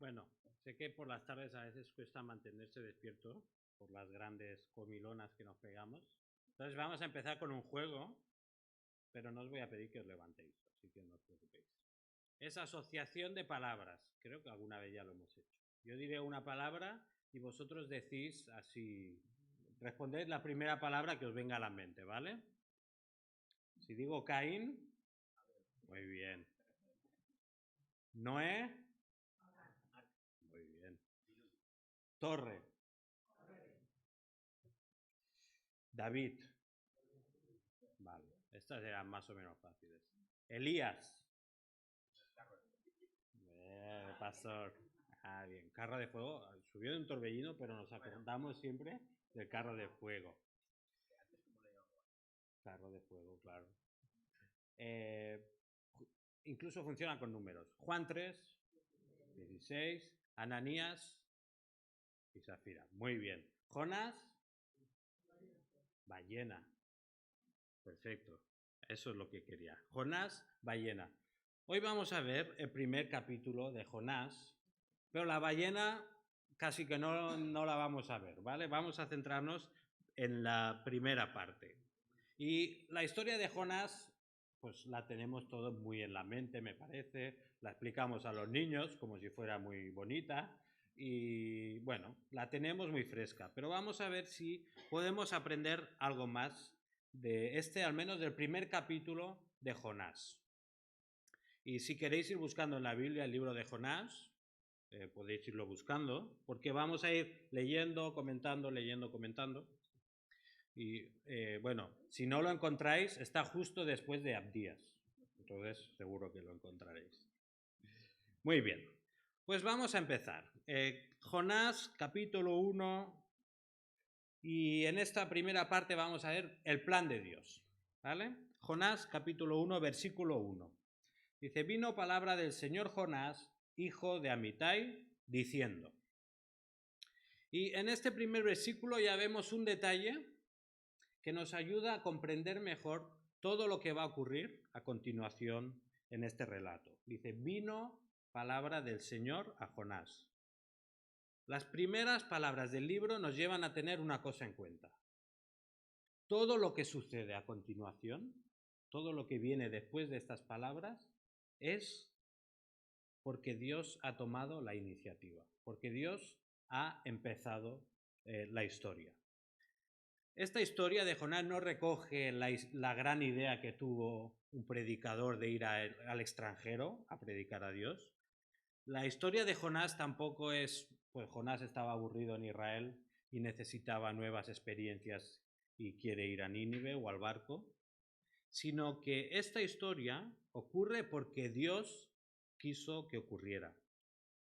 Bueno, sé que por las tardes a veces cuesta mantenerse despierto por las grandes comilonas que nos pegamos. Entonces vamos a empezar con un juego, pero no os voy a pedir que os levantéis, así que no os preocupéis. Es asociación de palabras. Creo que alguna vez ya lo hemos hecho. Yo diré una palabra y vosotros decís así, responded la primera palabra que os venga a la mente, ¿vale? Si digo Caín, muy bien. Noé, muy bien. Torre, David, vale. Estas eran más o menos fáciles. Elías, pastor. Ah, bien. Carro de fuego. Subió de un torbellino, pero nos acordamos siempre del carro de fuego. Carro de fuego, claro. Eh, incluso funciona con números. Juan 3, 16, Ananías y Zafira. Muy bien. Jonás, ballena. Perfecto. Eso es lo que quería. Jonás, ballena. Hoy vamos a ver el primer capítulo de Jonás, pero la ballena casi que no la vamos a ver, ¿vale? Vamos a centrarnos en la primera parte. Y la historia de Jonás, pues la tenemos todos muy en la mente, me parece. La explicamos a los niños como si fuera muy bonita. Y bueno, la tenemos muy fresca. Pero vamos a ver si podemos aprender algo más de este, al menos del primer capítulo de Jonás. Y si queréis ir buscando en la Biblia el libro de Jonás, podéis irlo buscando, porque vamos a ir leyendo, comentando, leyendo, comentando. Y bueno, si no lo encontráis, está justo después de Abdías. Entonces, seguro que lo encontraréis. Muy bien, pues vamos a empezar. Jonás, capítulo 1, y en esta primera parte vamos a ver el plan de Dios. ¿Vale? Jonás, capítulo 1, versículo 1. Dice, vino palabra del Señor Jonás, hijo de Amitai, diciendo. Y en este primer versículo ya vemos un detalle que nos ayuda a comprender mejor todo lo que va a ocurrir a continuación en este relato. Dice, vino palabra del Señor a Jonás. Las primeras palabras del libro nos llevan a tener una cosa en cuenta. Todo lo que sucede a continuación, todo lo que viene después de estas palabras, es porque Dios ha tomado la iniciativa, porque Dios ha empezado la historia. Esta historia de Jonás no recoge la gran idea que tuvo un predicador de ir al extranjero a predicar a Dios. La historia de Jonás tampoco es, pues Jonás estaba aburrido en Israel y necesitaba nuevas experiencias y quiere ir a Nínive o al barco, sino que esta historia ocurre porque Dios quiso que ocurriera.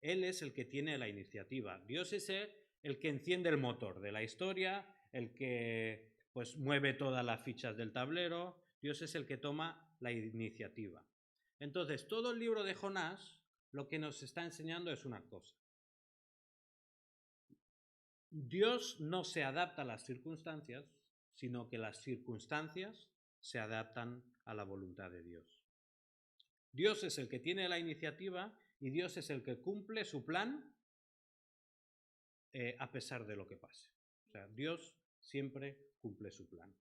Él es el que tiene la iniciativa. Dios es el que enciende el motor de la historia, el que pues mueve todas las fichas del tablero. Dios es el que toma la iniciativa. Entonces, todo el libro de Jonás lo que nos está enseñando es una cosa. Dios no se adapta a las circunstancias, sino que las circunstancias se adaptan a la voluntad de Dios. Dios es el que tiene la iniciativa y Dios es el que cumple su plan a pesar de lo que pase. O sea, Dios siempre cumple su plan.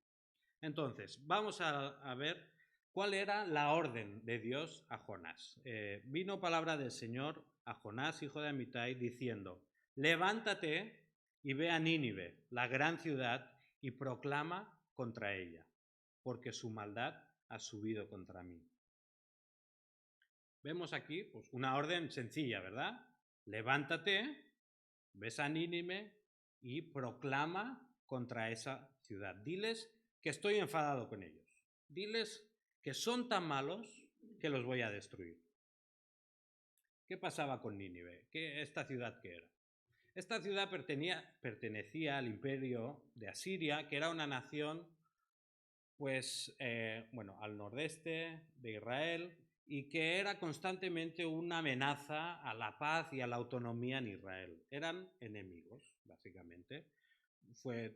Entonces, vamos a ver cuál era la orden de Dios a Jonás. Vino palabra del Señor a Jonás, hijo de Amitai, diciendo, levántate y ve a Nínive, la gran ciudad, y proclama contra ella, porque su maldad ha subido contra mí. Vemos aquí pues, una orden sencilla, ¿verdad? Levántate, ves a Nínive y proclama contra esa ciudad. Diles que estoy enfadado con ellos. Diles que son tan malos que los voy a destruir. ¿Qué pasaba con Nínive? ¿Esta ciudad qué era? Esta ciudad pertenecía al imperio de Asiria, que era una nación, pues, al nordeste de Israel, y que era constantemente una amenaza a la paz y a la autonomía en Israel. Eran enemigos, básicamente.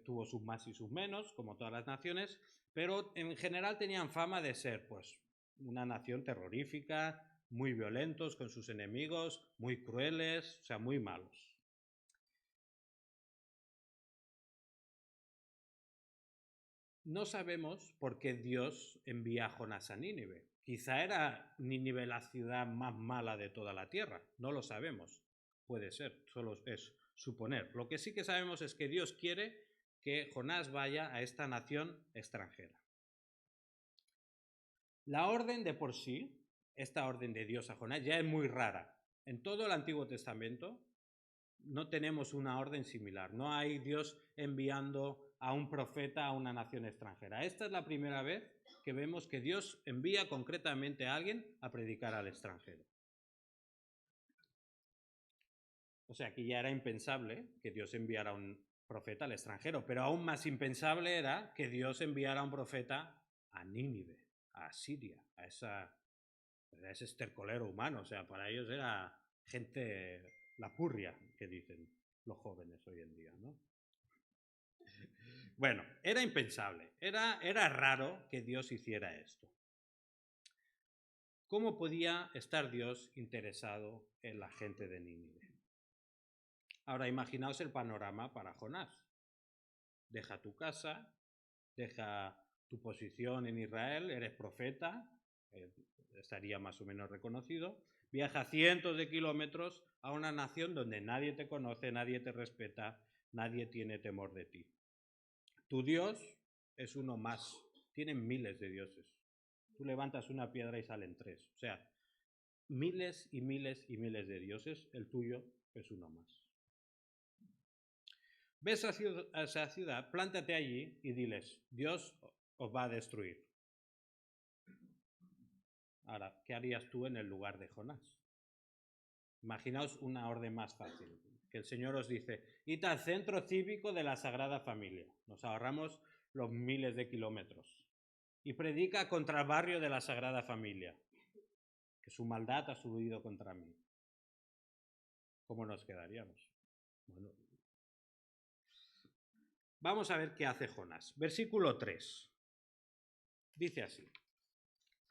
Tuvo sus más y sus menos, como todas las naciones, pero en general tenían fama de ser, pues, una nación terrorífica, muy violentos con sus enemigos, muy crueles, o sea, muy malos. No sabemos por qué Dios envía a Jonás a Nínive. Quizá era Nínive la ciudad más mala de toda la tierra, no lo sabemos. Puede ser, solo es suponer. Lo que sí que sabemos es que Dios quiere que Jonás vaya a esta nación extranjera. La orden de por sí, esta orden de Dios a Jonás, ya es muy rara. En todo el Antiguo Testamento no tenemos una orden similar. No hay Dios enviando a un profeta a una nación extranjera. Esta es la primera vez que vemos que Dios envía concretamente a alguien a predicar al extranjero. O sea, que ya era impensable que Dios enviara a un profeta al extranjero, pero aún más impensable era que Dios enviara a un profeta a Nínive, a Siria, a ese estercolero humano. O sea, para ellos era gente, la purria, que dicen los jóvenes hoy en día, ¿no? Bueno, era impensable, era raro que Dios hiciera esto. ¿Cómo podía estar Dios interesado en la gente de Nínive? Ahora imaginaos el panorama para Jonás. Deja tu casa, deja tu posición en Israel, eres profeta, estaría más o menos reconocido, viaja cientos de kilómetros a una nación donde nadie te conoce, nadie te respeta, nadie tiene temor de ti. Tu Dios es uno más, tienen miles de dioses. Tú levantas una piedra y salen tres, o sea, miles y miles y miles de dioses, el tuyo es uno más. Ves a esa ciudad, plántate allí y diles, Dios os va a destruir. Ahora, ¿qué harías tú en el lugar de Jonás? Imaginaos una orden más fácil, que el Señor os dice, id al centro cívico de la Sagrada Familia, nos ahorramos los miles de kilómetros, y predica contra el barrio de la Sagrada Familia, que su maldad ha subido contra mí. ¿Cómo nos quedaríamos? Bueno, vamos a ver qué hace Jonás. Versículo 3. Dice así.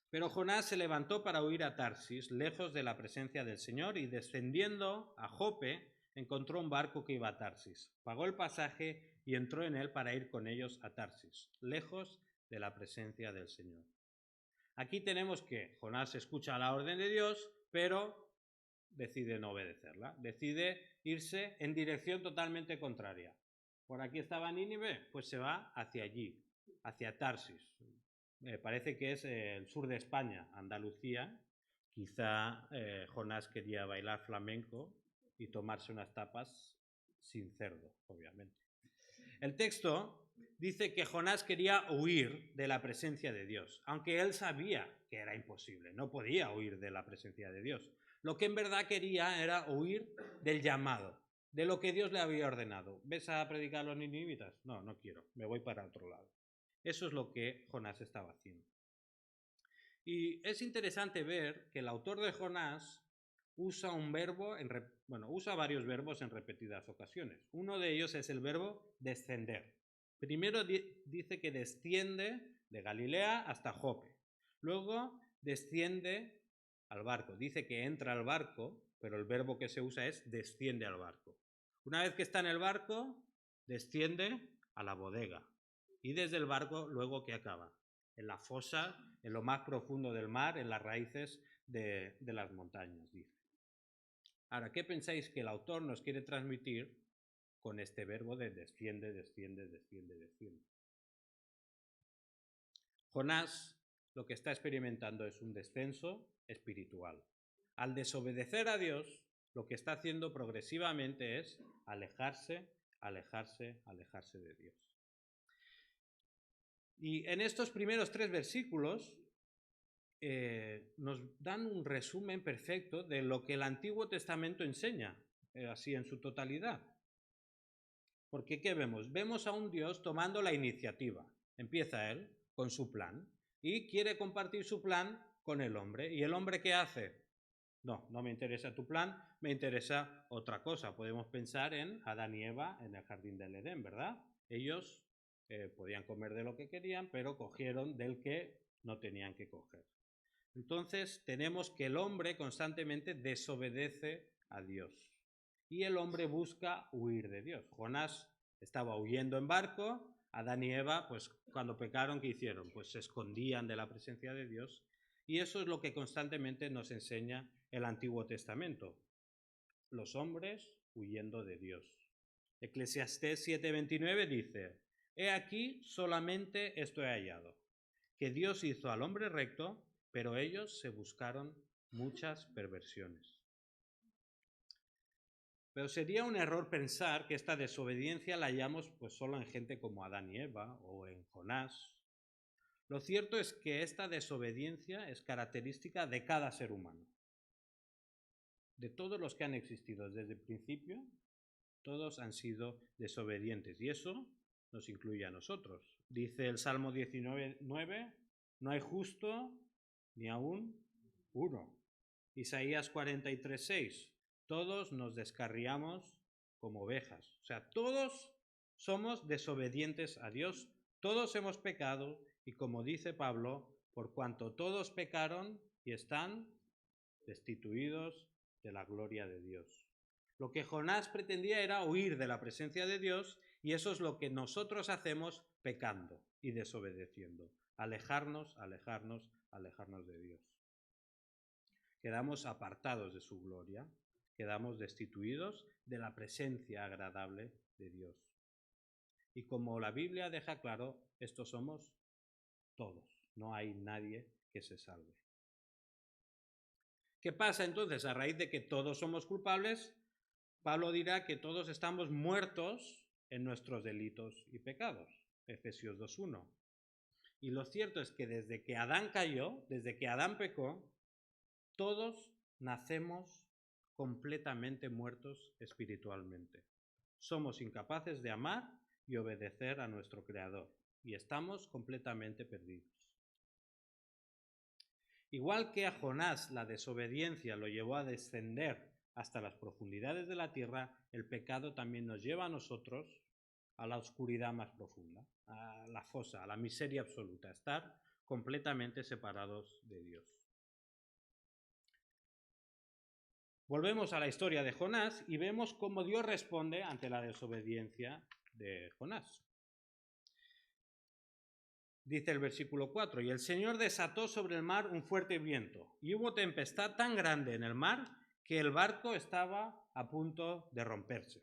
Pero Jonás se levantó para huir a Tarsis, lejos de la presencia del Señor, y descendiendo a Jope, encontró un barco que iba a Tarsis. Pagó el pasaje y entró en él para ir con ellos a Tarsis, lejos de la presencia del Señor. Aquí tenemos que Jonás escucha la orden de Dios, pero decide no obedecerla. Decide irse en dirección totalmente contraria. Por aquí estaba Nínive, pues se va hacia allí, hacia Tarsis. Parece que es el sur de España, Andalucía. Quizá Jonás quería bailar flamenco y tomarse unas tapas sin cerdo, obviamente. El texto dice que Jonás quería huir de la presencia de Dios, aunque él sabía que era imposible, no podía huir de la presencia de Dios. Lo que en verdad quería era huir del llamado, de lo que Dios le había ordenado. ¿Ves a predicar a los ninivitas? No, no quiero, me voy para otro lado. Eso es lo que Jonás estaba haciendo. Y es interesante ver que el autor de Jonás usa un verbo, usa varios verbos en repetidas ocasiones. Uno de ellos es el verbo descender. Primero dice que desciende de Galilea hasta Jope. Luego desciende al barco. Dice que entra al barco, pero el verbo que se usa es desciende al barco. Una vez que está en el barco, desciende a la bodega. Y desde el barco, luego, ¿qué acaba? En la fosa, en lo más profundo del mar, en las raíces de las montañas, dice. Ahora, ¿qué pensáis que el autor nos quiere transmitir con este verbo de desciende, desciende, desciende, desciende? Jonás lo que está experimentando es un descenso espiritual. Al desobedecer a Dios, lo que está haciendo progresivamente es alejarse, alejarse, alejarse de Dios. Y en estos primeros 3 versículos nos dan un resumen perfecto de lo que el Antiguo Testamento enseña, así en su totalidad. Porque ¿qué vemos? Vemos a un Dios tomando la iniciativa. Empieza él con su plan y quiere compartir su plan con el hombre. ¿Y el hombre qué hace? No me interesa tu plan, me interesa otra cosa. Podemos pensar en Adán y Eva en el jardín del Edén, ¿verdad? Ellos podían comer de lo que querían, pero cogieron del que no tenían que coger. Entonces tenemos que el hombre constantemente desobedece a Dios y el hombre busca huir de Dios. Jonás estaba huyendo en barco, Adán y Eva, pues cuando pecaron, ¿qué hicieron? Pues se escondían de la presencia de Dios, y eso es lo que constantemente nos enseña el Antiguo Testamento. Los hombres huyendo de Dios. Eclesiastés 7:29 dice: He aquí solamente esto he hallado, que Dios hizo al hombre recto, pero ellos se buscaron muchas perversiones. Pero sería un error pensar que esta desobediencia la hallamos pues solo en gente como Adán y Eva o en Jonás. Lo cierto es que esta desobediencia es característica de cada ser humano. De todos los que han existido desde el principio, todos han sido desobedientes, y eso nos incluye a nosotros. Dice el Salmo 19:9: no hay justo ni aún uno. Isaías 43:6: todos nos descarriamos como ovejas. O sea, todos somos desobedientes a Dios, todos hemos pecado, y como dice Pablo, por cuanto todos pecaron y están destituidos de la gloria de Dios. Lo que Jonás pretendía era huir de la presencia de Dios, y eso es lo que nosotros hacemos pecando y desobedeciendo. Alejarnos de Dios. Quedamos apartados de su gloria, quedamos destituidos de la presencia agradable de Dios. Y como la Biblia deja claro, estos somos todos, no hay nadie que se salve. ¿Qué pasa entonces? A raíz de que todos somos culpables, Pablo dirá que todos estamos muertos en nuestros delitos y pecados. Efesios 2:1. Y lo cierto es que desde que Adán cayó, desde que Adán pecó, todos nacemos completamente muertos espiritualmente. Somos incapaces de amar y obedecer a nuestro Creador, y estamos completamente perdidos. Igual que a Jonás la desobediencia lo llevó a descender hasta las profundidades de la tierra, el pecado también nos lleva a nosotros a la oscuridad más profunda, a la fosa, a la miseria absoluta, a estar completamente separados de Dios. Volvemos a la historia de Jonás y vemos cómo Dios responde ante la desobediencia de Jonás. Dice el versículo 4: y el Señor desató sobre el mar un fuerte viento, y hubo tempestad tan grande en el mar que el barco estaba a punto de romperse.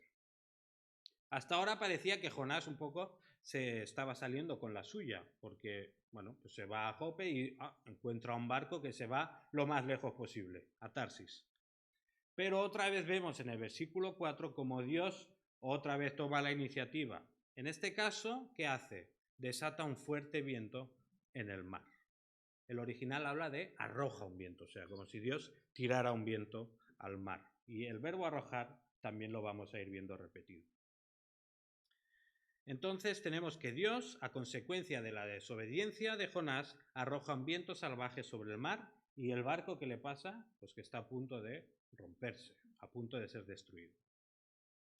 Hasta ahora parecía que Jonás un poco se estaba saliendo con la suya, porque pues se va a Jope y encuentra un barco que se va lo más lejos posible, a Tarsis. Pero otra vez vemos en el versículo 4 como Dios otra vez toma la iniciativa. En este caso, ¿qué hace? Desata un fuerte viento en el mar. El original habla de arroja un viento, o sea, como si Dios tirara un viento al mar. Y el verbo arrojar también lo vamos a ir viendo repetido. Entonces tenemos que Dios, a consecuencia de la desobediencia de Jonás, arroja un viento salvaje sobre el mar, y el barco, ¿qué le pasa? Pues que está a punto de romperse, a punto de ser destruido.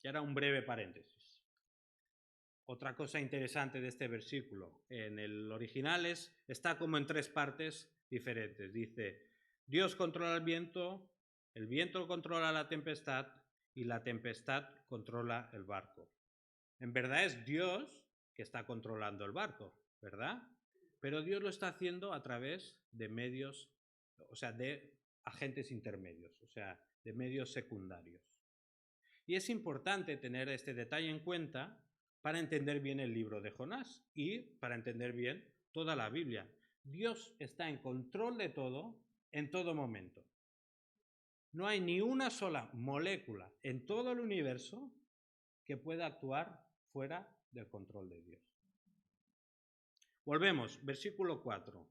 Y ahora un breve paréntesis. Otra cosa interesante de este versículo, en el original está como en tres partes diferentes. Dice: Dios controla el viento controla la tempestad, y la tempestad controla el barco. En verdad es Dios que está controlando el barco, ¿verdad? Pero Dios lo está haciendo a través de medios, o sea, de agentes intermedios, o sea, de medios secundarios. Y es importante tener este detalle en cuenta para entender bien el libro de Jonás y para entender bien toda la Biblia. Dios está en control de todo en todo momento. No hay ni una sola molécula en todo el universo que pueda actuar fuera del control de Dios. Volvemos, versículo 4.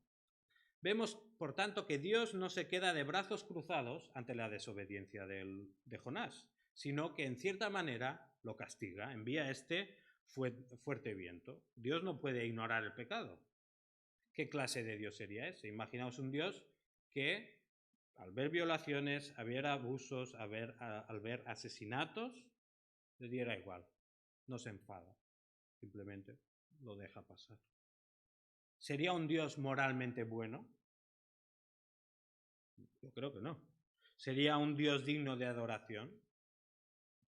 Vemos, por tanto, que Dios no se queda de brazos cruzados ante la desobediencia de Jonás, sino que en cierta manera lo castiga, envía este fuerte viento. Dios no puede ignorar el pecado. ¿Qué clase de Dios sería ese? Imaginaos un Dios que al ver violaciones, al ver abusos, al ver asesinatos, le diera igual, no se enfada, simplemente lo deja pasar. ¿Sería un Dios moralmente bueno? Yo creo que no. ¿Sería un Dios digno de adoración?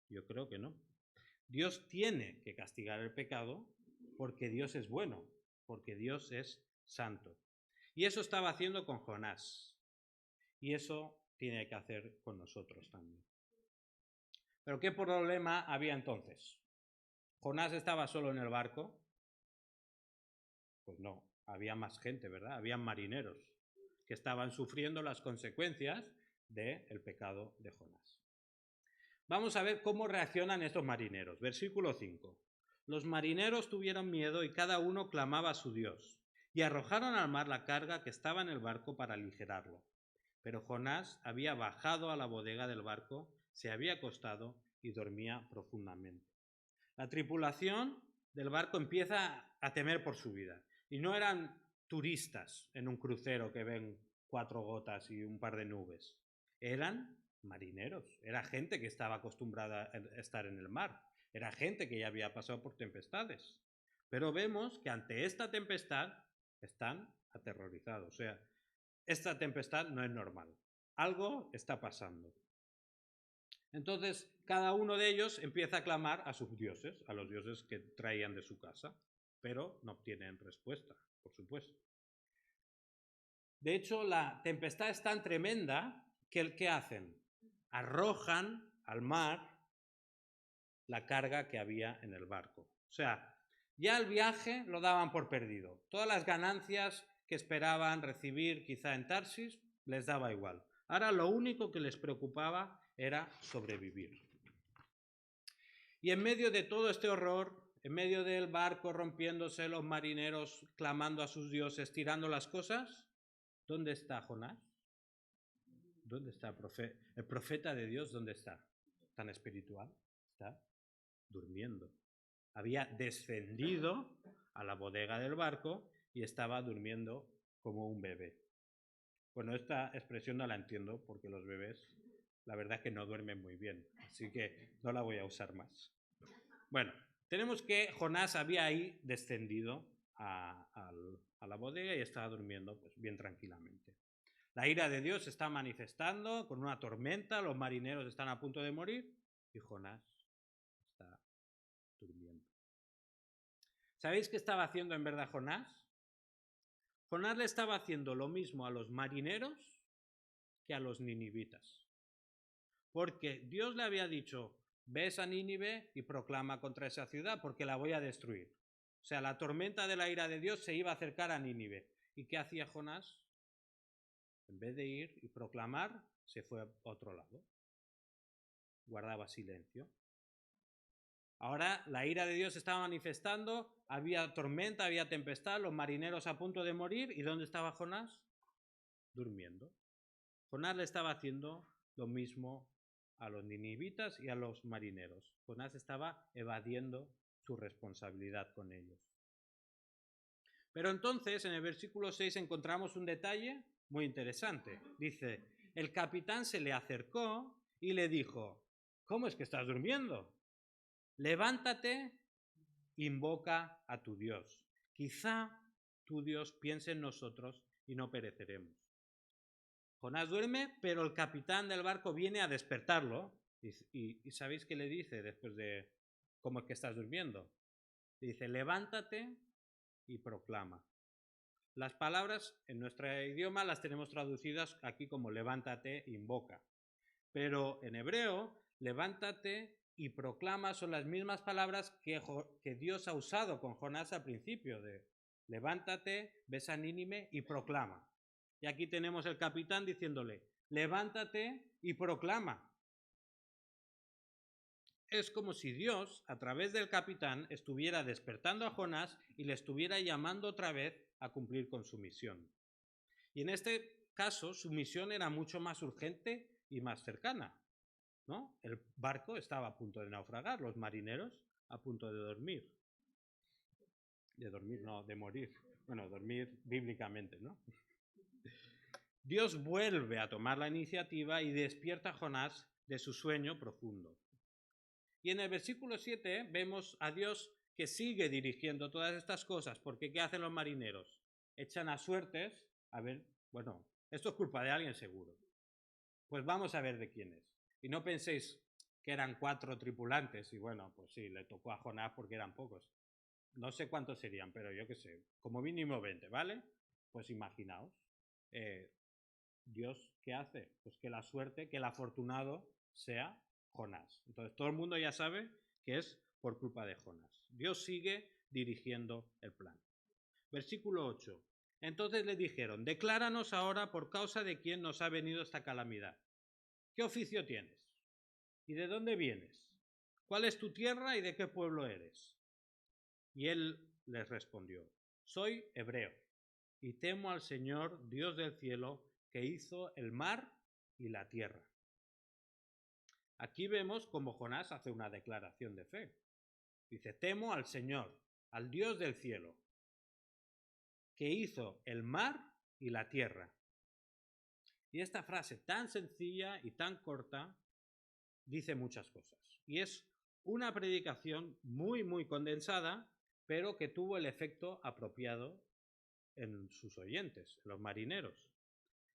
Yo creo que no. Dios tiene que castigar el pecado porque Dios es bueno, porque Dios es santo. Y eso estaba haciendo con Jonás. Y eso tiene que hacer con nosotros también. Pero ¿qué problema había entonces? ¿Jonás estaba solo en el barco? Pues no, había más gente, ¿verdad? Había marineros que estaban sufriendo las consecuencias del pecado de Jonás. Vamos a ver cómo reaccionan estos marineros. Versículo 5. Los marineros tuvieron miedo y cada uno clamaba a su Dios, y arrojaron al mar la carga que estaba en el barco para aligerarlo. Pero Jonás había bajado a la bodega del barco, se había acostado y dormía profundamente. La tripulación del barco empieza a temer por su vida. Y no eran turistas en un crucero que ven 4 gotas y un par de nubes. Eran marineros, era gente que estaba acostumbrada a estar en el mar, era gente que ya había pasado por tempestades. Pero vemos que ante esta tempestad están aterrorizados. O sea, esta tempestad no es normal. Algo está pasando. Entonces, cada uno de ellos empieza a clamar a sus dioses, a los dioses que traían de su casa, pero no obtienen respuesta, por supuesto. De hecho, la tempestad es tan tremenda que ¿qué hacen? Arrojan al mar la carga que había en el barco. O sea, ya el viaje lo daban por perdido. Todas las ganancias que esperaban recibir quizá en Tarsis les daba igual. Ahora lo único que les preocupaba era sobrevivir. Y en medio de todo este horror, en medio del barco rompiéndose, los marineros clamando a sus dioses, tirando las cosas, ¿dónde está Jonás? ¿Dónde está el profeta de Dios? ¿Dónde está? ¿Tan espiritual? Está durmiendo. Había descendido a la bodega del barco y estaba durmiendo como un bebé. Bueno, esta expresión no la entiendo porque los bebés, la verdad es que no duermen muy bien, así que no la voy a usar más. Bueno, tenemos que Jonás había ahí descendido a la bodega y estaba durmiendo pues, bien tranquilamente. La ira de Dios se está manifestando con una tormenta, los marineros están a punto de morir y Jonás está durmiendo. ¿Sabéis qué estaba haciendo en verdad Jonás? Jonás le estaba haciendo lo mismo a los marineros que a los ninivitas. Porque Dios le había dicho, ves a Nínive y proclama contra esa ciudad porque la voy a destruir. O sea, la tormenta de la ira de Dios se iba a acercar a Nínive. ¿Y qué hacía Jonás? En vez de ir y proclamar, se fue a otro lado. Guardaba silencio. Ahora la ira de Dios se estaba manifestando, había tormenta, había tempestad, los marineros a punto de morir. ¿Y dónde estaba Jonás? Durmiendo. Jonás le estaba haciendo lo mismo a los ninivitas y a los marineros. Jonás estaba evadiendo su responsabilidad con ellos. Pero entonces en el versículo 6 encontramos un detalle muy interesante. Dice, el capitán se le acercó y le dijo, ¿cómo es que estás durmiendo? Levántate, invoca a tu Dios. Quizá tu Dios piense en nosotros y no pereceremos. Jonás duerme, pero el capitán del barco viene a despertarlo. Y ¿sabéis qué le dice después de cómo es que estás durmiendo? Dice, levántate y proclama. Las palabras en nuestro idioma las tenemos traducidas aquí como levántate, invoca. Pero en hebreo, levántate y proclama son las mismas palabras que Dios ha usado con Jonás al principio de levántate, ves a Nínive y proclama. Y aquí tenemos el capitán diciéndole, levántate y proclama. Es como si Dios, a través del capitán, estuviera despertando a Jonás y le estuviera llamando otra vez a cumplir con su misión. Y en este caso, su misión era mucho más urgente y más cercana, ¿no? El barco estaba a punto de naufragar, los marineros a punto de dormir. De dormir, no, de morir. Bueno, dormir bíblicamente, ¿no? Dios vuelve a tomar la iniciativa y despierta a Jonás de su sueño profundo. Y en el versículo 7 vemos a Dios que sigue dirigiendo todas estas cosas, porque ¿qué hacen los marineros? Echan a suertes, a ver, bueno, esto es culpa de alguien seguro. Pues vamos a ver de quién es. Y no penséis que eran 4 tripulantes y bueno, pues sí, le tocó a Jonás porque eran pocos. No sé cuántos serían, pero yo qué sé, como mínimo 20, ¿vale? Pues imaginaos. eh, Dios, ¿qué hace? Pues que la suerte, que el afortunado sea Jonás. Entonces todo el mundo ya sabe que es por culpa de Jonás. Dios sigue dirigiendo el plan. Versículo 8. Entonces le dijeron, decláranos ahora por causa de quién nos ha venido esta calamidad. ¿Qué oficio tienes? ¿Y de dónde vienes? ¿Cuál es tu tierra y de qué pueblo eres? Y él les respondió, soy hebreo y temo al Señor, Dios del cielo, que hizo el mar y la tierra. Aquí vemos cómo Jonás hace una declaración de fe. Dice, temo al Señor, al Dios del cielo, que hizo el mar y la tierra. Y esta frase tan sencilla y tan corta dice muchas cosas. Y es una predicación muy condensada, pero que tuvo el efecto apropiado en sus oyentes, los marineros.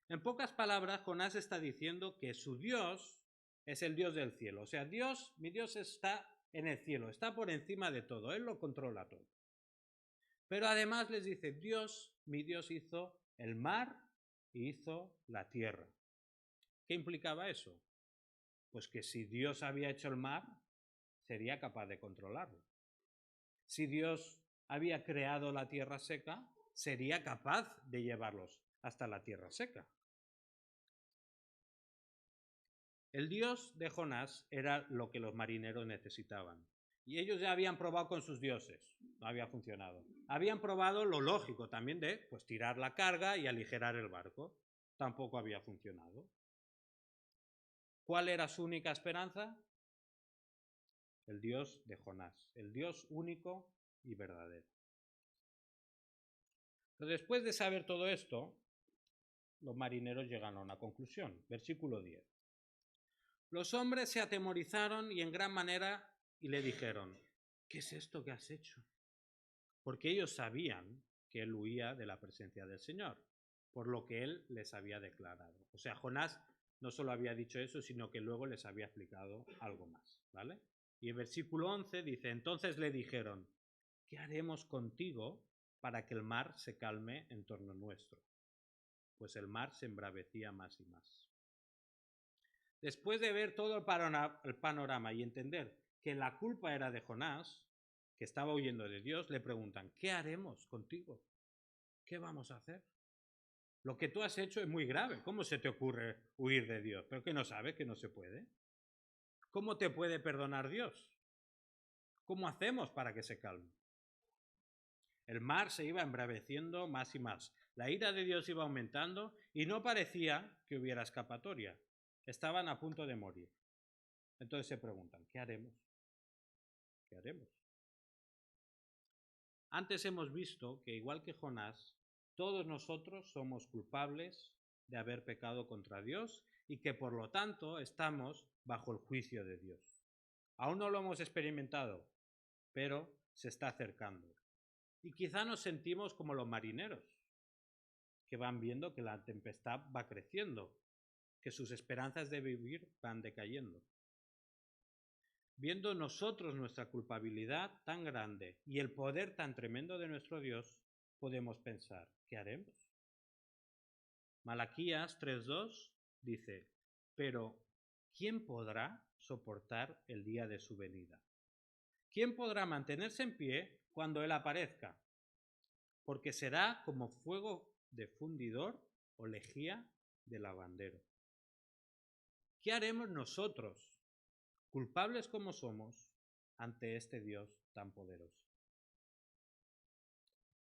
En pocas palabras, Jonás está diciendo que su Dios es el Dios del cielo. O sea, Dios, mi Dios está en el cielo, está por encima de todo, Él lo controla todo. Pero además les dice, Dios, mi Dios hizo el mar y hizo la tierra. ¿Qué implicaba eso? Pues que si Dios había hecho el mar, sería capaz de controlarlo. Si Dios había creado la tierra seca, sería capaz de llevarlos hasta la tierra seca. El Dios de Jonás era lo que los marineros necesitaban. Y ellos ya habían probado con sus dioses, no había funcionado. Habían probado lo lógico también de pues, tirar la carga y aligerar el barco. Tampoco había funcionado. ¿Cuál era su única esperanza? El Dios de Jonás, el Dios único y verdadero. Entonces, después de saber todo esto, los marineros llegan a una conclusión. Versículo 10. Los hombres se atemorizaron y en gran manera y le dijeron, ¿qué es esto que has hecho? Porque ellos sabían que él huía de la presencia del Señor, por lo que él les había declarado. O sea, Jonás no solo había dicho eso, sino que luego les había explicado algo más, ¿vale? Y el versículo 11 dice, entonces le dijeron, ¿qué haremos contigo para que el mar se calme en torno nuestro? Pues el mar se embravecía más y más. Después de ver todo el panorama y entender que la culpa era de Jonás, que estaba huyendo de Dios, le preguntan, ¿qué haremos contigo? ¿Qué vamos a hacer? Lo que tú has hecho es muy grave. ¿Cómo se te ocurre huir de Dios? ¿Pero que no sabes que no se puede? ¿Cómo te puede perdonar Dios? ¿Cómo hacemos para que se calme? El mar se iba embraveciendo más y más. La ira de Dios iba aumentando y no parecía que hubiera escapatoria. Estaban a punto de morir. Entonces se preguntan, ¿qué haremos? ¿Qué haremos? Antes hemos visto que, igual que Jonás, todos nosotros somos culpables de haber pecado contra Dios y que por lo tanto estamos bajo el juicio de Dios. Aún no lo hemos experimentado, pero se está acercando. Y quizá nos sentimos como los marineros, que van viendo que la tempestad va creciendo, que sus esperanzas de vivir van decayendo. Viendo nosotros nuestra culpabilidad tan grande y el poder tan tremendo de nuestro Dios, podemos pensar, ¿qué haremos? Malaquías 3:2 dice, pero ¿quién podrá soportar el día de su venida? ¿Quién podrá mantenerse en pie cuando Él aparezca? Porque será como fuego de fundidor o lejía de lavandero. ¿Qué haremos nosotros, culpables como somos, ante este Dios tan poderoso?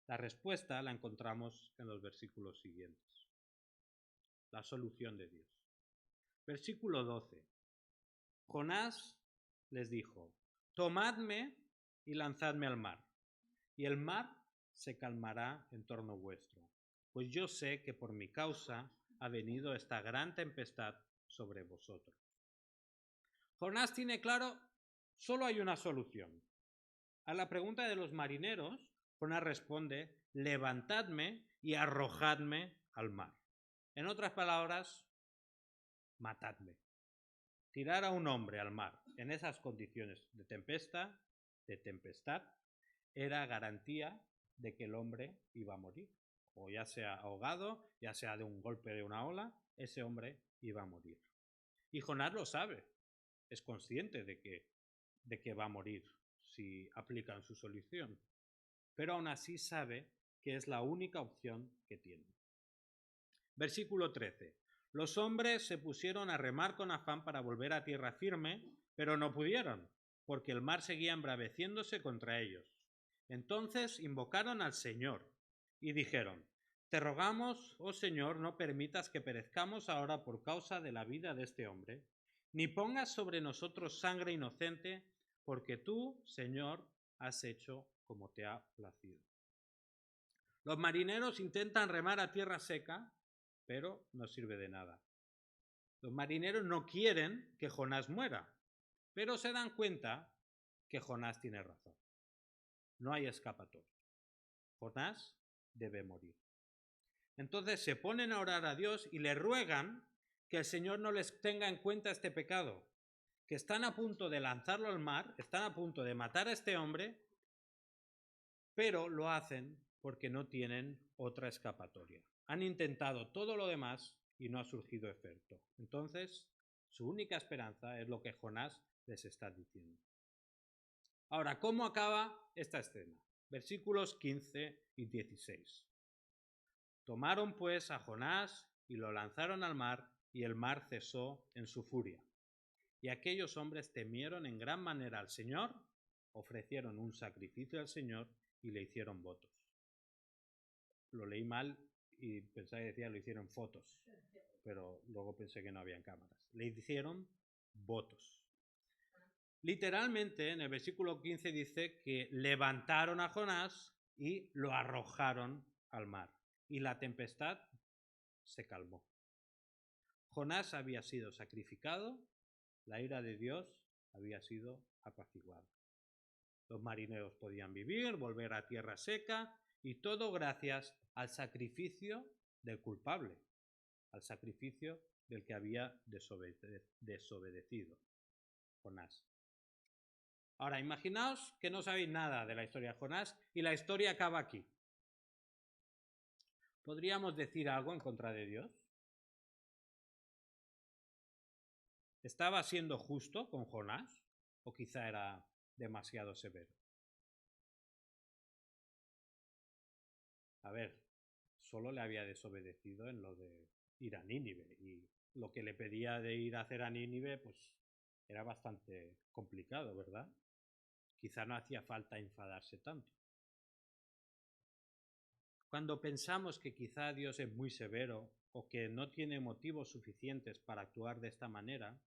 La respuesta la encontramos en los versículos siguientes. La solución de Dios. Versículo 12. Jonás les dijo, tomadme y lanzadme al mar, y el mar se calmará en torno vuestro, pues yo sé que por mi causa ha venido esta gran tempestad sobre vosotros. Jonás tiene claro, solo hay una solución. A la pregunta de los marineros, Jonás responde, levantadme y arrojadme al mar. En otras palabras, matadme. Tirar a un hombre al mar en esas condiciones de tempestad, era garantía de que el hombre iba a morir. O ya sea ahogado, ya sea de un golpe de una ola, ese hombre iba a morir. Y Jonás lo sabe, es consciente de que va a morir si aplican su solución, pero aún así sabe que es la única opción que tiene. Versículo 13. Los hombres se pusieron a remar con afán para volver a tierra firme, pero no pudieron, porque el mar seguía embraveciéndose contra ellos. Entonces invocaron al Señor y dijeron: Te rogamos, oh Señor, no permitas que perezcamos ahora por causa de la vida de este hombre, ni pongas sobre nosotros sangre inocente, porque tú, Señor, has hecho como te ha placido. Los marineros intentan remar a tierra seca, pero no sirve de nada. Los marineros no quieren que Jonás muera, pero se dan cuenta que Jonás tiene razón. No hay escapatoria. Jonás debe morir. Entonces se ponen a orar a Dios y le ruegan que el Señor no les tenga en cuenta este pecado, que están a punto de lanzarlo al mar, están a punto de matar a este hombre, pero lo hacen porque no tienen otra escapatoria. Han intentado todo lo demás y no ha surgido efecto. Entonces, su única esperanza es lo que Jonás les está diciendo. Ahora, ¿cómo acaba esta escena? Versículos 15 y 16. Tomaron pues a Jonás y lo lanzaron al mar, y el mar cesó en su furia. Y aquellos hombres temieron en gran manera al Señor, ofrecieron un sacrificio al Señor y le hicieron votos. Lo leí mal y pensaba que decía lo hicieron fotos, pero luego pensé que no habían cámaras. Le hicieron votos. Literalmente en el versículo 15 dice que levantaron a Jonás y lo arrojaron al mar. Y la tempestad se calmó. Jonás había sido sacrificado, la ira de Dios había sido apaciguada. Los marineros podían vivir, volver a tierra seca, y todo gracias al sacrificio del culpable, al sacrificio del que había desobedecido, Jonás. Ahora, imaginaos que no sabéis nada de la historia de Jonás y la historia acaba aquí. ¿Podríamos decir algo en contra de Dios? ¿Estaba siendo justo con Jonás o quizá era demasiado severo? A ver, solo le había desobedecido en lo de ir a Nínive, y lo que le pedía de ir a hacer a Nínive pues era bastante complicado, ¿verdad? Quizá no hacía falta enfadarse tanto. Cuando pensamos que quizá Dios es muy severo o que no tiene motivos suficientes para actuar de esta manera,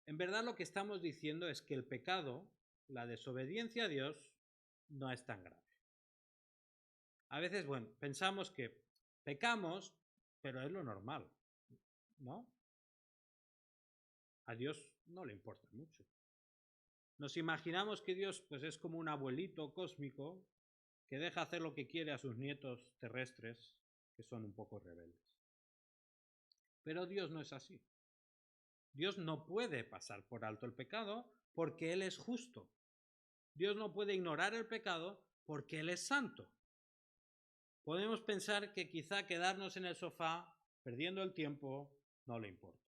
en verdad lo que estamos diciendo es que el pecado, la desobediencia a Dios, no es tan grave. A veces, bueno, pensamos que pecamos, pero es lo normal, ¿no? A Dios no le importa mucho. Nos imaginamos que Dios pues es como un abuelito cósmico que deja hacer lo que quiere a sus nietos terrestres, que son un poco rebeldes. Pero Dios no es así. Dios no puede pasar por alto el pecado porque Él es justo. Dios no puede ignorar el pecado porque Él es santo. Podemos pensar que quizá quedarnos en el sofá perdiendo el tiempo no le importa.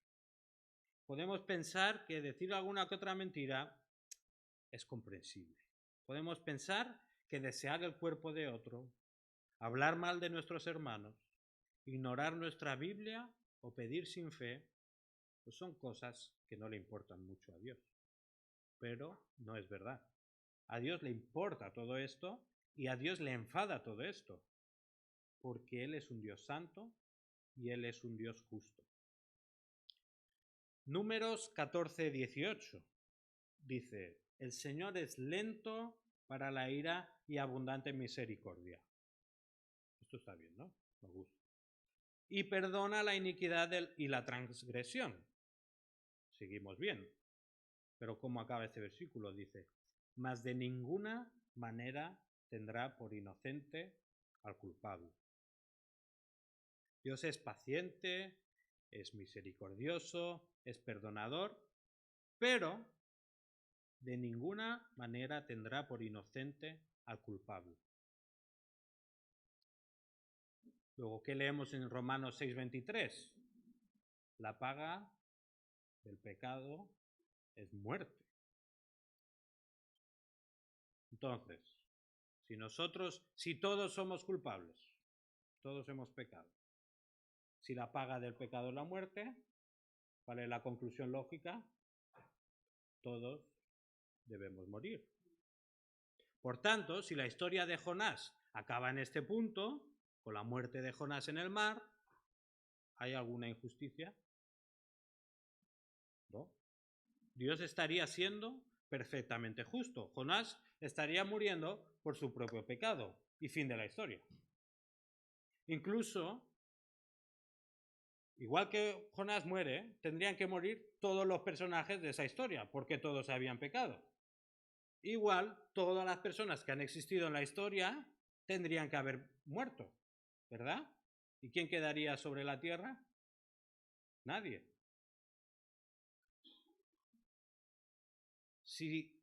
Podemos pensar que decir alguna que otra mentira es comprensible. Podemos pensar que desear el cuerpo de otro, hablar mal de nuestros hermanos, ignorar nuestra Biblia o pedir sin fe, pues son cosas que no le importan mucho a Dios. Pero no es verdad. A Dios le importa todo esto y a Dios le enfada todo esto, porque Él es un Dios santo y Él es un Dios justo. Números 14:18 dice: el Señor es lento para la ira y abundante en misericordia. Esto está bien, ¿no? Me gusta. Y perdona la iniquidad y la transgresión. Seguimos bien. Pero ¿cómo acaba este versículo? Dice: mas de ninguna manera tendrá por inocente al culpable. Dios es paciente es misericordioso, es perdonador, pero de ninguna manera tendrá por inocente al culpable. Luego, ¿qué leemos en Romanos 6:23? La paga del pecado es muerte. Entonces, si todos somos culpables, todos hemos pecado, si la paga del pecado es la muerte, ¿cuál es la conclusión lógica? Todos debemos morir. Por tanto, si la historia de Jonás acaba en este punto, con la muerte de Jonás en el mar, ¿hay alguna injusticia? No. Dios estaría siendo perfectamente justo. Jonás estaría muriendo por su propio pecado y fin de la historia. Incluso, igual que Jonás muere, tendrían que morir todos los personajes de esa historia, porque todos habían pecado. Igual, todas las personas que han existido en la historia tendrían que haber muerto, ¿verdad? ¿Y quién quedaría sobre la tierra? Nadie. Si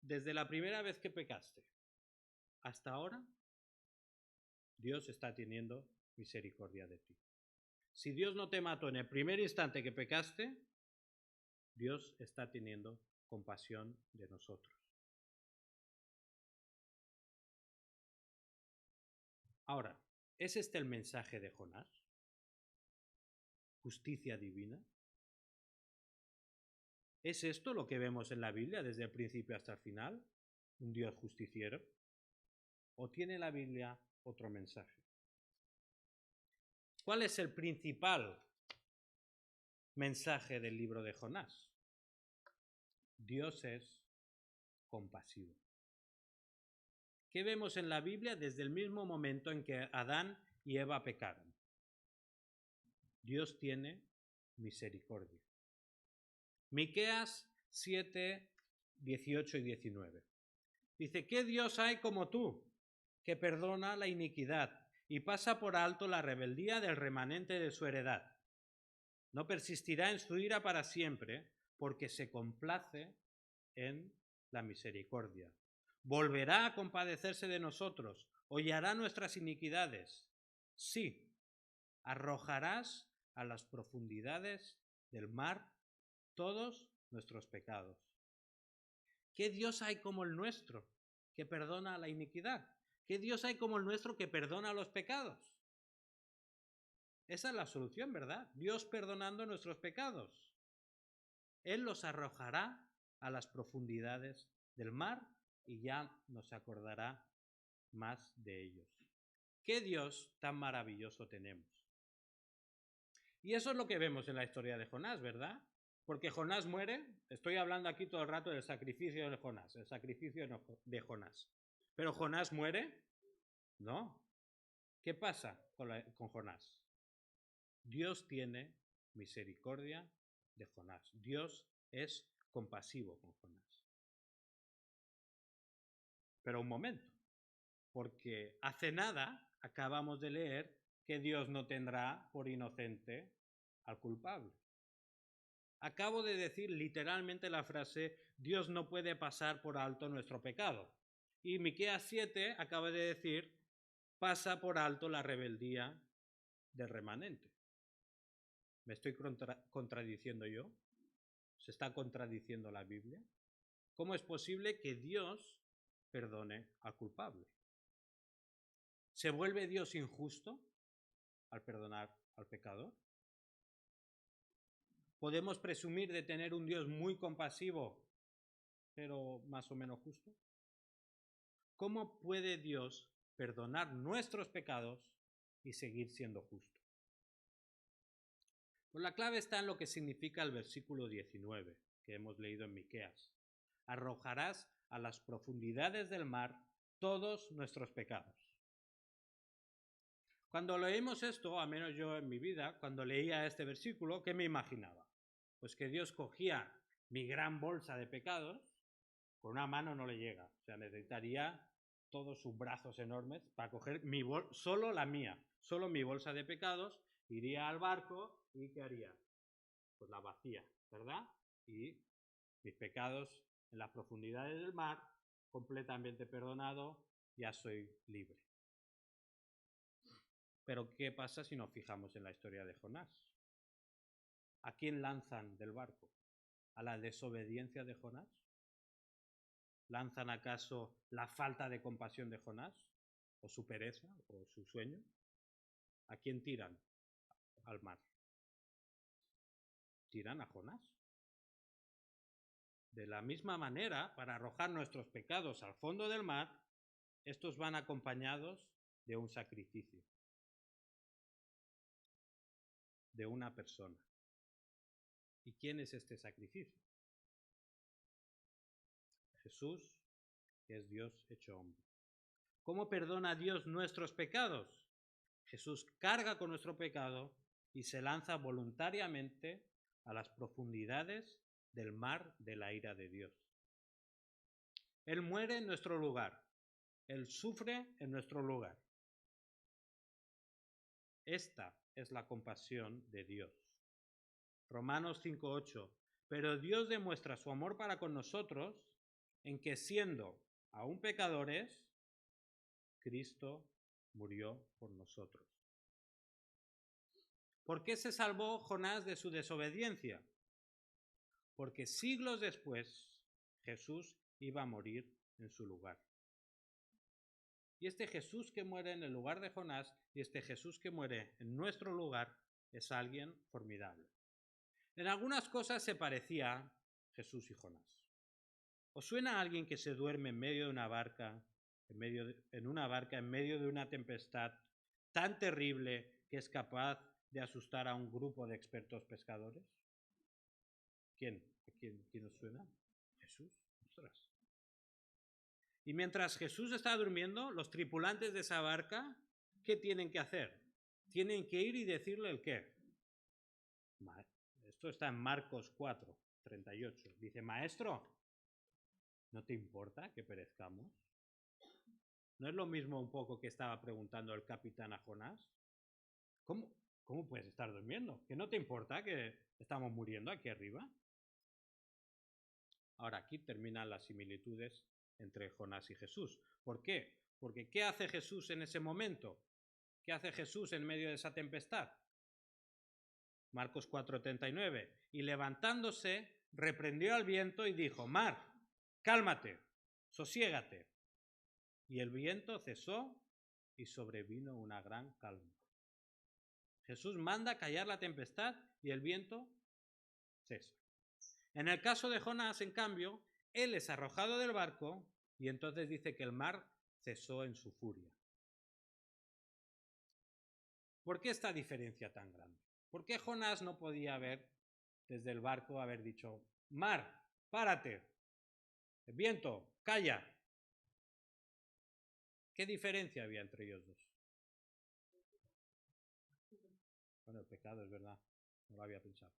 desde la primera vez que pecaste hasta ahora, Dios está teniendo misericordia de ti. Si Dios no te mató en el primer instante que pecaste, Dios está teniendo compasión de nosotros. Ahora, ¿es este el mensaje de Jonás? ¿Justicia divina? ¿Es esto lo que vemos en la Biblia desde el principio hasta el final? ¿Un Dios justiciero? ¿O tiene la Biblia otro mensaje? ¿Cuál es el principal mensaje del libro de Jonás? Dios es compasivo. ¿Qué vemos en la Biblia desde el mismo momento en que Adán y Eva pecaron? Dios tiene misericordia. Miqueas 7, 18 y 19. Dice, ¿qué Dios hay como tú, que perdona la iniquidad y pasa por alto la rebeldía del remanente de su heredad? No persistirá en su ira para siempre, porque se complace en la misericordia. Volverá a compadecerse de nosotros, hollará nuestras iniquidades. Sí, arrojarás a las profundidades del mar todos nuestros pecados. ¿Qué Dios hay como el nuestro que perdona la iniquidad? ¿Qué Dios hay como el nuestro que perdona los pecados? Esa es la solución, ¿verdad? Dios perdonando nuestros pecados. Él los arrojará a las profundidades del mar y ya no se acordará más de ellos. ¿Qué Dios tan maravilloso tenemos? Y eso es lo que vemos en la historia de Jonás, ¿verdad? Porque Jonás muere, estoy hablando aquí todo el rato del sacrificio de Jonás, el sacrificio de Jonás. ¿Pero Jonás muere? No. ¿Qué pasa con Jonás? Dios tiene misericordia de Jonás. Dios es compasivo con Jonás. Pero un momento, porque hace nada acabamos de leer que Dios no tendrá por inocente al culpable. Acabo de decir literalmente la frase, Dios no puede pasar por alto nuestro pecado. Y Miqueas 7 acaba de decir, pasa por alto la rebeldía del remanente. ¿Me estoy contradiciendo yo? ¿Se está contradiciendo la Biblia? ¿Cómo es posible que Dios perdone al culpable? ¿Se vuelve Dios injusto al perdonar al pecador? ¿Podemos presumir de tener un Dios muy compasivo, pero más o menos justo? ¿Cómo puede Dios perdonar nuestros pecados y seguir siendo justo? Pues la clave está en lo que significa el versículo 19 que hemos leído en Miqueas. Arrojarás a las profundidades del mar todos nuestros pecados. Cuando leímos esto, al menos yo en mi vida, cuando leía este versículo, ¿qué me imaginaba? Pues que Dios cogía mi gran bolsa de pecados, con una mano no le llega, o sea, necesitaría todos sus brazos enormes para coger solo la mía, solo mi bolsa de pecados, Iría al barco y ¿qué haría? Pues la vacía, ¿verdad? Y mis pecados en las profundidades del mar, completamente perdonado, ya soy libre. Pero ¿qué pasa si nos fijamos en la historia de Jonás? ¿A quién lanzan del barco? ¿A la desobediencia de Jonás? ¿Lanzan acaso la falta de compasión de Jonás? ¿O su pereza? ¿O su sueño? ¿A quién tiran al mar? Tiran a Jonás. De la misma manera, para arrojar nuestros pecados al fondo del mar, estos van acompañados de un sacrificio, de una persona. ¿Y quién es este sacrificio? Jesús, que es Dios hecho hombre. ¿Cómo perdona Dios nuestros pecados? Jesús carga con nuestro pecado y se lanza voluntariamente a las profundidades del mar de la ira de Dios. Él muere en nuestro lugar. Él sufre en nuestro lugar. Esta es la compasión de Dios. Romanos 5:8. Pero Dios demuestra su amor para con nosotros en que siendo aún pecadores, Cristo murió por nosotros. ¿Por qué se salvó Jonás de su desobediencia? Porque siglos después Jesús iba a morir en su lugar. Y este Jesús que muere en el lugar de Jonás y este Jesús que muere en nuestro lugar es alguien formidable. En algunas cosas se parecía Jesús y Jonás. ¿Os suena a alguien que se duerme en medio de una barca, en medio de una tempestad tan terrible que es capaz de asustar a un grupo de expertos pescadores? ¿Quién os suena? Jesús. Ostras. Y mientras Jesús está durmiendo, los tripulantes de esa barca, ¿qué tienen que hacer? Tienen que ir y decirle el qué. Esto está en Marcos 4:38. Dice, maestro, ¿no te importa que perezcamos? ¿No es lo mismo un poco que estaba preguntando el capitán a Jonás? ¿Cómo puedes estar durmiendo? ¿Que no te importa que estamos muriendo aquí arriba? Ahora aquí terminan las similitudes entre Jonás y Jesús. ¿Por qué? Porque ¿qué hace Jesús en ese momento? ¿Qué hace Jesús en medio de esa tempestad? Marcos 4:39. Y levantándose, reprendió al viento y dijo, mar, cálmate, sosiégate. Y el viento cesó y sobrevino una gran calma. Jesús manda callar la tempestad y el viento cesa. En el caso de Jonás, en cambio, él es arrojado del barco y entonces dice que el mar cesó en su furia. ¿Por qué esta diferencia tan grande? ¿Por qué Jonás no podía haber, desde el barco, haber dicho, mar, párate, el viento, calla? ¿Qué diferencia había entre ellos dos? Bueno, el pecado es verdad, no lo había pensado.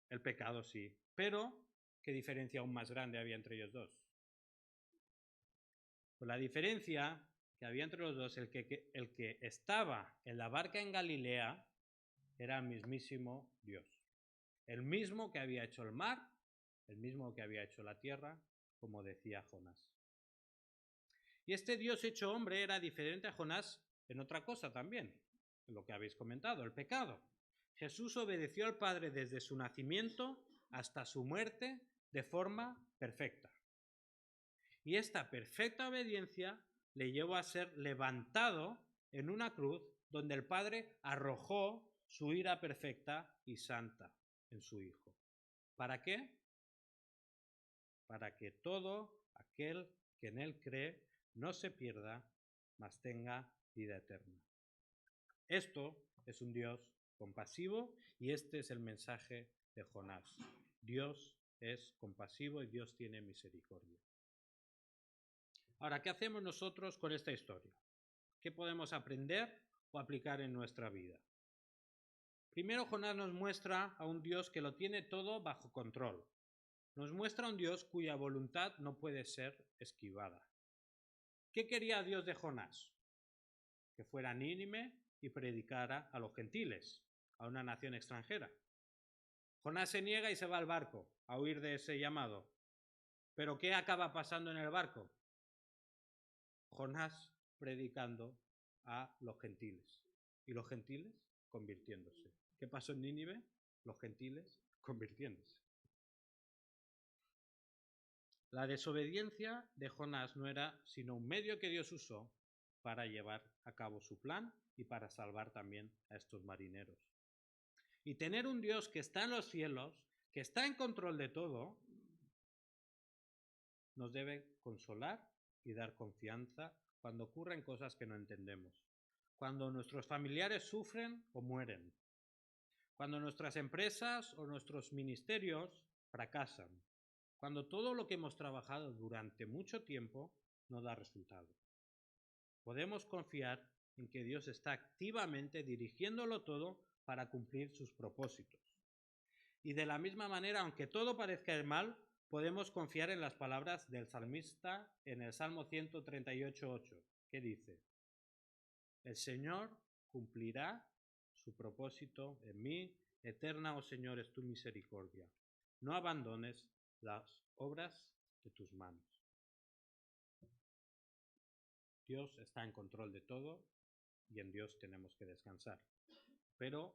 El pecado sí, pero ¿qué diferencia aún más grande había entre ellos dos? Pues la diferencia que había entre los dos, el que estaba en la barca en Galilea era el mismísimo Dios. El mismo que había hecho el mar, el mismo que había hecho la tierra, como decía Jonás. Y este Dios hecho hombre era diferente a Jonás en otra cosa también, en lo que habéis comentado, el pecado. Jesús obedeció al Padre desde su nacimiento hasta su muerte de forma perfecta. Y esta perfecta obediencia le llevó a ser levantado en una cruz donde el Padre arrojó su ira perfecta y santa en su Hijo. ¿Para qué? Para que todo aquel que en Él cree no se pierda, mas tenga vida eterna. Esto es un Dios compasivo y este es el mensaje de Jonás. Dios es compasivo y Dios tiene misericordia. Ahora, ¿qué hacemos nosotros con esta historia? ¿Qué podemos aprender o aplicar en nuestra vida? Primero, Jonás nos muestra a un Dios que lo tiene todo bajo control. Nos muestra a un Dios cuya voluntad no puede ser esquivada. ¿Qué quería Dios de Jonás? Que fuera a Nínive y predicara a los gentiles, a una nación extranjera. Jonás se niega y se va al barco a huir de ese llamado. ¿Pero qué acaba pasando en el barco? Jonás predicando a los gentiles y los gentiles convirtiéndose. ¿Qué pasó en Nínive? Los gentiles convirtiéndose. La desobediencia de Jonás no era sino un medio que Dios usó para llevar a cabo su plan y para salvar también a estos marineros. Y tener un Dios que está en los cielos, que está en control de todo, nos debe consolar y dar confianza cuando ocurren cosas que no entendemos, cuando nuestros familiares sufren o mueren, cuando nuestras empresas o nuestros ministerios fracasan, cuando todo lo que hemos trabajado durante mucho tiempo no da resultado. Podemos confiar en que Dios está activamente dirigiéndolo todo para cumplir sus propósitos. Y de la misma manera, aunque todo parezca ir mal, podemos confiar en las palabras del salmista en el Salmo 138:8, que dice: el Señor cumplirá su propósito en mí, eterna, oh Señor, es tu misericordia. No abandones las obras de tus manos. Dios está en control de todo y en Dios tenemos que descansar. Pero,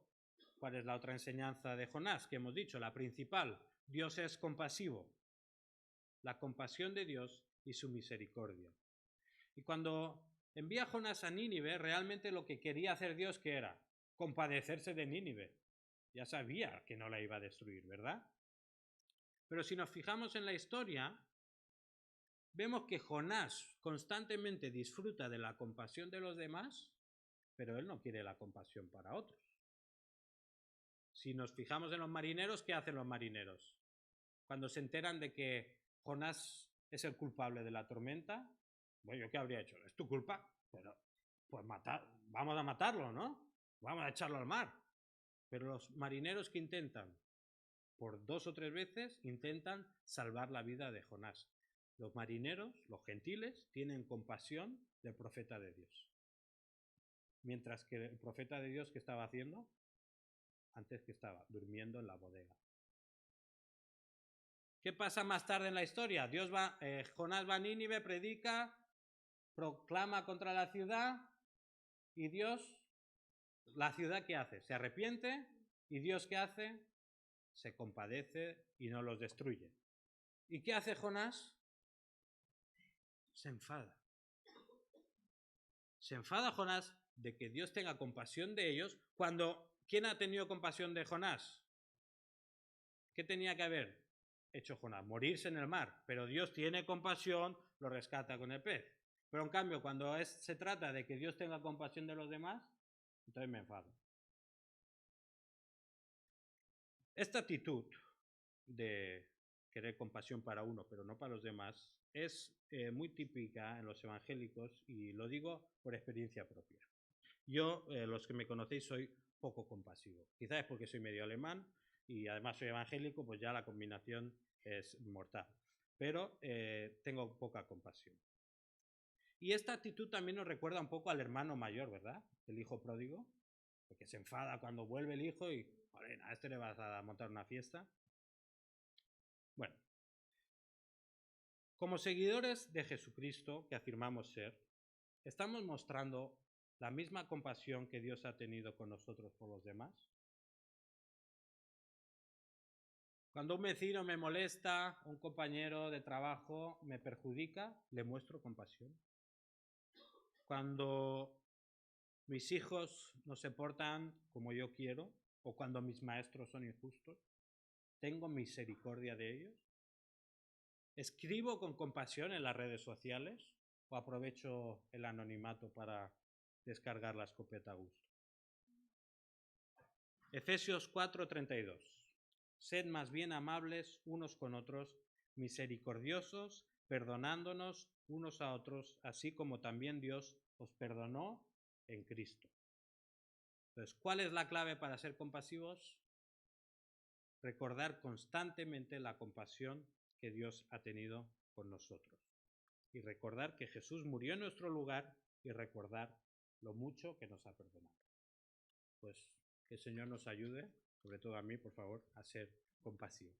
¿cuál es la otra enseñanza de Jonás que hemos dicho? La principal: Dios es compasivo. La compasión de Dios y su misericordia. Y cuando envía a Jonás a Nínive, realmente lo que quería hacer Dios, ¿qué era? Compadecerse de Nínive. Ya sabía que no la iba a destruir, ¿verdad? Pero si nos fijamos en la historia, vemos que Jonás constantemente disfruta de la compasión de los demás, pero él no quiere la compasión para otros. Si nos fijamos en los marineros, ¿qué hacen los marineros? Cuando se enteran de que Jonás es el culpable de la tormenta, bueno, ¿yo qué habría hecho? Es tu culpa, pero pues vamos a matarlo, ¿no? Vamos a echarlo al mar. Pero los marineros que intentan, por 2 o 3 veces, intentan salvar la vida de Jonás. Los marineros, los gentiles, tienen compasión del profeta de Dios. Mientras que el profeta de Dios, ¿qué estaba haciendo? Antes que estaba durmiendo en la bodega. ¿Qué pasa más tarde en la historia? Jonás va a Nínive, predica, proclama contra la ciudad y Dios, la ciudad ¿qué hace? Se arrepiente y Dios ¿qué hace? Se compadece y no los destruye. ¿Y qué hace Jonás? Se enfada. Se enfada Jonás de que Dios tenga compasión de ellos cuando ¿quién ha tenido compasión de Jonás? ¿Qué tenía que haber hecho Jonás? Morirse en el mar. Pero Dios tiene compasión, lo rescata con el pez. Pero en cambio, cuando se trata de que Dios tenga compasión de los demás, entonces me enfado. Esta actitud de querer compasión para uno, pero no para los demás, es muy típica en los evangélicos y lo digo por experiencia propia. Yo, los que me conocéis, soy poco compasivo. Quizás es porque soy medio alemán y además soy evangélico, pues ya la combinación es mortal. Pero tengo poca compasión. Y esta actitud también nos recuerda un poco al hermano mayor, ¿verdad? El hijo pródigo, porque se enfada cuando vuelve el hijo y, joder, a este le vas a montar una fiesta. Bueno, como seguidores de Jesucristo, que afirmamos ser, ¿estamos mostrando la misma compasión que Dios ha tenido con nosotros por los demás? Cuando un vecino me molesta, un compañero de trabajo me perjudica, ¿le muestro compasión? Cuando mis hijos no se portan como yo quiero o cuando mis maestros son injustos, ¿tengo misericordia de ellos? ¿Escribo con compasión en las redes sociales o aprovecho el anonimato para descargar la escopeta a gusto? Efesios 4:32. Sed más bien amables unos con otros, misericordiosos, perdonándonos unos a otros, así como también Dios os perdonó en Cristo. Entonces, ¿cuál es la clave para ser compasivos? Recordar constantemente la compasión que Dios ha tenido con nosotros. Y recordar que Jesús murió en nuestro lugar y recordar lo mucho que nos ha perdonado. pues que el Señor nos ayude, sobre todo a mí, por favor, a ser compasivos.